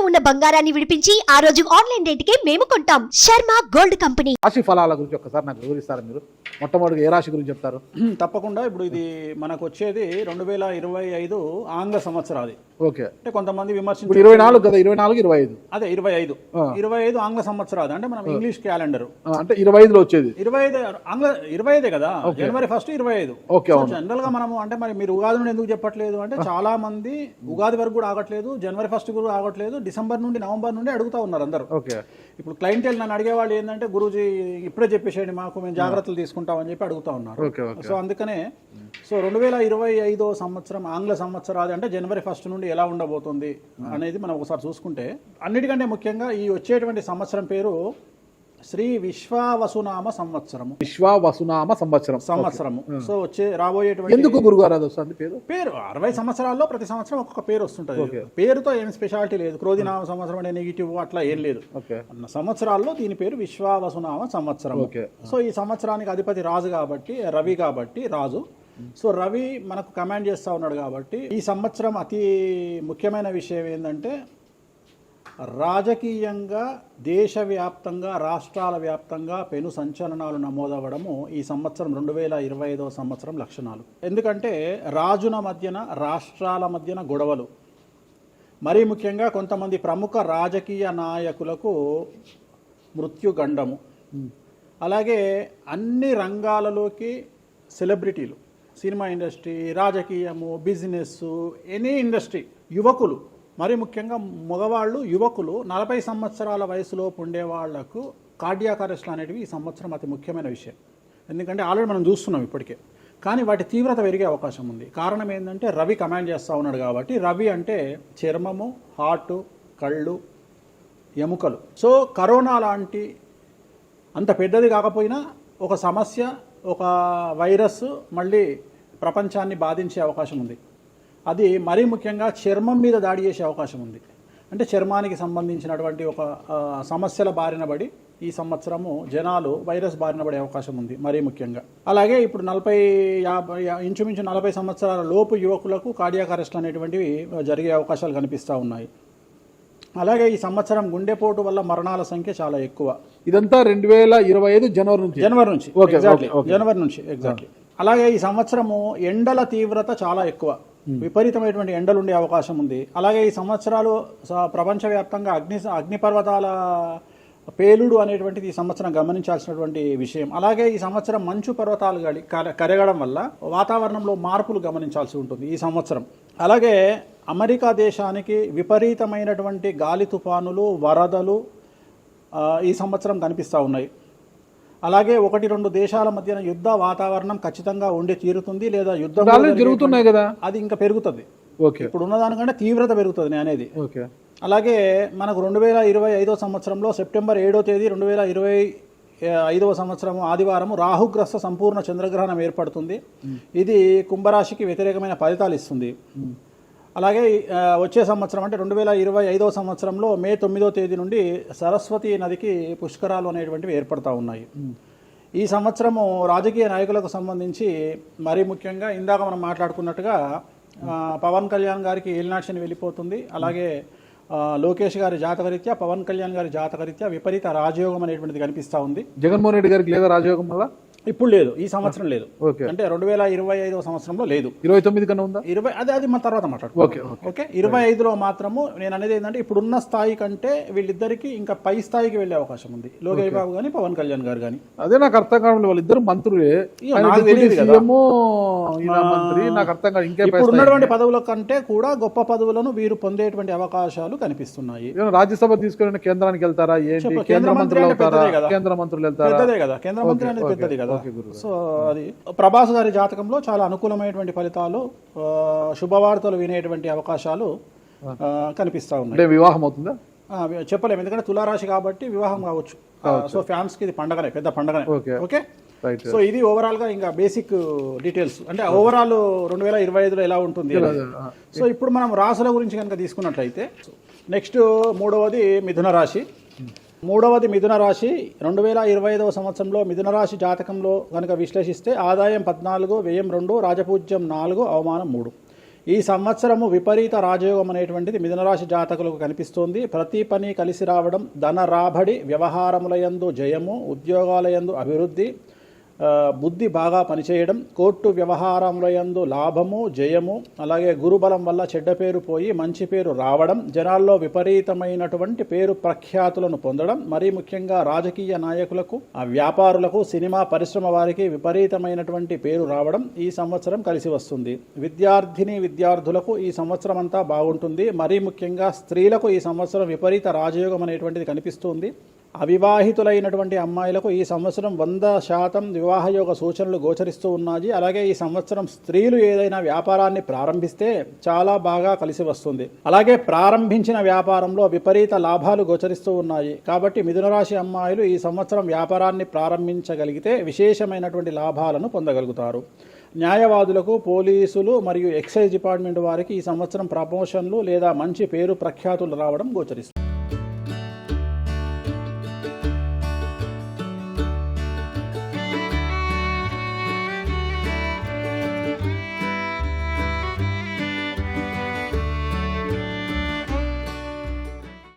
ఉన్న బంగారాన్ని విడిపించి ఆ రోజు ఆన్లైన్ రేటుకే మేము కొంటాం. Sharma gold company. రాశి ఫలాల గురించి ఒక్కసారి నాకు వివరిస్తారా మీరు? మొట్టమొదటిగా ఏ రాశి గురించి చెప్తారు? తప్పకుండా. ఇప్పుడు ఇది మనకు వచ్చేది 2025 ఆంగ్ల సంవత్సరాది. ఓకే, అంటే కొంతమంది విమర్శించారు 24 కదా, 24 25 అదే 25 ఆంగ్ల సంవత్సరాది. అంటే మనం ఇంగ్లీష్ క్యాలెండర్ అంటే 25లో వచ్చేది 25 ఆంగ్ల 25 కదా, జనవరి 1 25. ఓకే, జనరల్ గా మనము అంటే మరి మీరు ఉగాది నుండి ఎందుకు చెప్పట్లేదు అంటే చాలా మంది ఉగాది వరకు కూడా ఆగట్లేదు, జనవరి 1 కూడా ఆగట్లేదు, డిసెంబర్ నుండి నవంబర్ నుండి అడుగుతా ఉన్నారు అందరూ. ఓకే, ఇప్పుడు క్లయింటెల్ నన్ను అడిగేవాళ్ళు ఏంటంటే గురూజీ ఇప్పుడే చెప్పేసేయండి మాకు, మేము జాగ్రత్తలు తీసుకుంటామని చెప్పి అడుగుతా ఉన్నారు. సో అందుకనే 2025 సంవత్సరం ఆంగ్ల సంవత్సరాది అంటే జనవరి 1 నుండి ఎలా ఉండబోతుంది అనేది మనం ఒకసారి చూసుకుంటే, అన్నిటికంటే ముఖ్యంగా ఈ వచ్చేటువంటి సంవత్సరం పేరు శ్రీ విశ్వావసునామ సంవత్సరము. విశ్వావసునామ సంవత్సరము. సో రాబోయేటువంటి ఎందుకు గురుగారు అది వస్తుంది పేరు 60 సంవత్సరాల్లో ప్రతి సంవత్సరం ఒక్కొక్క పేరు వస్తుంటది. పేరుతో ఏం స్పెషాలిటీ లేదు. క్రోధినామ సంవత్సరం అంటే నెగిటివ్ అట్లా ఏం లేదు. సంవత్సరాల్లో దీని పేరు విశ్వావసునామ సంవత్సరం. సో ఈ సంవత్సరానికి అధిపతి రాజు కాబట్టి, రవి కాబట్టి రాజు. సో రవి మనకు కమాండ్ చేస్తూ ఉన్నాడు కాబట్టి ఈ సంవత్సరం అతి ముఖ్యమైన విషయం ఏంటంటే రాజకీయంగా దేశవ్యాప్తంగా రాష్ట్రాల వ్యాప్తంగా పెను సంచలనాలు నమోదవ్వడము ఈ సంవత్సరం 2025 సంవత్సరం లక్షణాలు. ఎందుకంటే రాజుల మధ్యన రాష్ట్రాల మధ్యన గొడవలు, మరీ ముఖ్యంగా కొంతమంది ప్రముఖ రాజకీయ నాయకులకు మృత్యుగండము, అలాగే అన్ని రంగాలలోకి సెలబ్రిటీలు, సినిమా ఇండస్ట్రీ, రాజకీయము, బిజినెస్, ఎనీ ఇండస్ట్రీ, యువకులు, మరి ముఖ్యంగా మగవాళ్ళు యువకులు 40 సంవత్సరాల వయసులోపు ఉండే వాళ్లకు కార్డియాక్ అరెస్ట్లు అనేటివి ఈ సంవత్సరం అతి ముఖ్యమైన విషయం. ఎందుకంటే ఆల్రెడీ మనం చూస్తున్నాం ఇప్పటికే, కానీ వాటి తీవ్రత పెరిగే అవకాశం ఉంది. కారణం ఏంటంటే రవి కమాండ్ చేస్తూ ఉన్నాడు కాబట్టి. రవి అంటే చర్మము, హార్ట్, కళ్ళు, ఎముకలు. సో కరోనా లాంటి అంత పెద్దది కాకపోయినా ఒక సమస్య, ఒక వైరస్ మళ్ళీ ప్రపంచాన్ని బాధించే అవకాశం ఉంది. అది మరీ ముఖ్యంగా చర్మం మీద దాడి చేసే అవకాశం ఉంది. అంటే చర్మానికి సంబంధించినటువంటి ఒక సమస్యల బారిన పడి ఈ సంవత్సరము జనాలు వైరస్ బారిన పడే అవకాశం ఉంది మరీ ముఖ్యంగా. అలాగే ఇప్పుడు 40-50 ఇంచుమించు 40 సంవత్సరాల లోపు యువకులకు కార్డియాక్ అరెస్ట్లు అనేటువంటివి జరిగే అవకాశాలు కనిపిస్తూ ఉన్నాయి. అలాగే ఈ సంవత్సరం గుండెపోటు వల్ల మరణాల సంఖ్య చాలా ఎక్కువ. ఇదంతా 2025 జనవరి నుంచి ఎగ్జాక్ట్లీ. అలాగే ఈ సంవత్సరము ఎండల తీవ్రత చాలా ఎక్కువ, విపరీతమైనటువంటి ఎండలు ఉండే అవకాశం ఉంది. అలాగే ఈ సంవత్సరాలు ప్రపంచవ్యాప్తంగా అగ్నిపర్వతాల పేలుడు అనేటువంటిది ఈ సంవత్సరం గమనించాల్సినటువంటి విషయం. అలాగే ఈ సంవత్సరం మంచు పర్వతాలు కరగడం వల్ల వాతావరణంలో మార్పులు గమనించాల్సి ఉంటుంది ఈ సంవత్సరం. అలాగే అమెరికా దేశానికి విపరీతమైనటువంటి గాలి తుఫానులు, వరదలు ఈ సంవత్సరం కనిపిస్తూ ఉన్నాయి. అలాగే 1-2 దేశాల మధ్యన యుద్ధ వాతావరణం ఖచ్చితంగా ఉండి తీరుతుంది, లేదా యుద్ధం జరుగుతున్నాయి కదా, అది ఇంకా పెరుగుతుంది. ఇప్పుడు ఉన్నదానికంటే తీవ్రత పెరుగుతుంది అనేది. అలాగే మనకు 2025 సంవత్సరంలో సెప్టెంబర్ 7వ తేదీ 2025 సంవత్సరం ఆదివారం రాహుగ్రస్త సంపూర్ణ చంద్రగ్రహణం ఏర్పడుతుంది. ఇది కుంభరాశికి వ్యతిరేకమైన ఫలితాలు ఇస్తుంది. అలాగే వచ్చే సంవత్సరం అంటే 2025 సంవత్సరంలో మే 9వ తేదీ నుండి సరస్వతి నదికి పుష్కరాలు అనేటువంటివి ఏర్పడతా ఉన్నాయి. ఈ సంవత్సరము రాజకీయ నాయకులకు సంబంధించి మరీ ముఖ్యంగా ఇందాక మనం మాట్లాడుకున్నట్టుగా పవన్ కళ్యాణ్ గారికి ఏలినాటి వెళ్ళిపోతుంది. అలాగే లోకేష్ గారి జాతకరీత్యా, పవన్ కళ్యాణ్ గారి జాతకరీత్యా విపరీత రాజయోగం అనేటువంటిది కనిపిస్తూ ఉంది. జగన్మోహన్ రెడ్డి గారికి లేదా రాజయోగం వల్ల? ఇప్పుడు లేదు, ఈ సంవత్సరం లేదు. అంటే 2025 సంవత్సరంలో లేదు. 29 కన్నా ఉందా? అది మన తర్వాత మాట్లాడుకో. 25లో మాత్రము నేను అనేది ఏంటంటే ఇప్పుడున్న స్థాయి కంటే వీళ్ళిద్దరికి ఇంకా పై స్థాయికి వెళ్లే అవకాశం ఉంది, లోకేష్ బాబు గానీ పవన్ కళ్యాణ్ గారు కానీ. అదే నాకు అర్థం కావడం, వాళ్ళిద్దరు మంత్రులే, నాకు అర్థం కాదు. ఇంకా ఇప్పుడు ఉన్నటువంటి పదవుల కంటే కూడా గొప్ప పదవులను వీరు పొందేటువంటి అవకాశాలు కనిపిస్తున్నాయి. రాజ్యసభ తీసుకుని కేంద్రానికి వెళ్తారా? కేంద్ర మంత్రులు వెళ్తారా? కేంద్ర మంత్రులు వెళ్తారా? పెద్దదే కదా, కేంద్ర మంత్రి అనేది పెద్దది కదా. సో అది ప్రభాస్ గారి జాతకంలో చాలా అనుకూలమైనటువంటి ఫలితాలు, శుభవార్తలు వినేటువంటి అవకాశాలు కనిపిస్తా ఉన్నాయి. వివాహం అవుతుందా చెప్పలేము, ఎందుకంటే తులారాశి కాబట్టి వివాహం కావచ్చు. సో ఫ్యాన్స్ కి ఇది పండగనే, పెద్ద పండగనే. ఓకే, సో ఇది ఓవరాల్ గా ఇంకా బేసిక్ డీటెయిల్స్. అంటే ఓవరాల్ 2025లో ఎలా ఉంటుంది. సో ఇప్పుడు మనం రాశుల గురించి కనుక తీసుకున్నట్లయితే నెక్స్ట్ మూడవది మిథున రాశి. మిథున రాశి 2025 సంవత్సరంలో మిథున రాశి జాతకంలో కనుక విశ్లేషిస్తే ఆదాయం 14, వ్యయం 2, రాజపూజ్యం 4, అవమానం 3. ఈ సంవత్సరము విపరీత రాజయోగం అనేటువంటిది మిథున రాశి జాతకులకు కనిపిస్తోంది. ప్రతి పని కలిసి రావడం, ధన రాబడి, వ్యవహారములయందు జయము, ఉద్యోగాలయందు అభివృద్ధి, బుద్ధి బాగా పనిచేయడం, కోర్టు వ్యవహారములయందు లాభము, జయము, అలాగే గురుబలం వల్ల చెడ్డ పేరు పోయి మంచి పేరు రావడం, జనాల్లో విపరీతమైనటువంటి పేరు ప్రఖ్యాతులను పొందడం, మరీ ముఖ్యంగా రాజకీయ నాయకులకు, వ్యాపారులకు, సినిమా పరిశ్రమ వారికి విపరీతమైనటువంటి పేరు రావడం ఈ సంవత్సరం కలిసి వస్తుంది. విద్యార్థులకు ఈ సంవత్సరం అంతా బాగుంటుంది. మరీ ముఖ్యంగా స్త్రీలకు ఈ సంవత్సరం విపరీత రాజయోగం అనేటువంటిది కనిపిస్తుంది. అవివాహితులైనటువంటి అమ్మాయిలకు ఈ సంవత్సరం 100% వివాహయోగ సూచనలు గోచరిస్తూ ఉన్నాయి. అలాగే ఈ సంవత్సరం స్త్రీలు ఏదైనా వ్యాపారాన్ని ప్రారంభిస్తే చాలా బాగా కలిసి వస్తుంది. అలాగే ప్రారంభించిన వ్యాపారంలో విపరీత లాభాలు గోచరిస్తూ ఉన్నాయి. కాబట్టి మిథున రాశి అమ్మాయిలు ఈ సంవత్సరం వ్యాపారాన్ని ప్రారంభించగలిగితే విశేషమైనటువంటి లాభాలను పొందగలుగుతారు. న్యాయవాదులకు, పోలీసులు మరియు ఎక్సైజ్ డిపార్ట్మెంట్ వారికి ఈ సంవత్సరం ప్రమోషన్లు లేదా మంచి పేరు ప్రఖ్యాతులు రావడం గోచరిస్తుంది.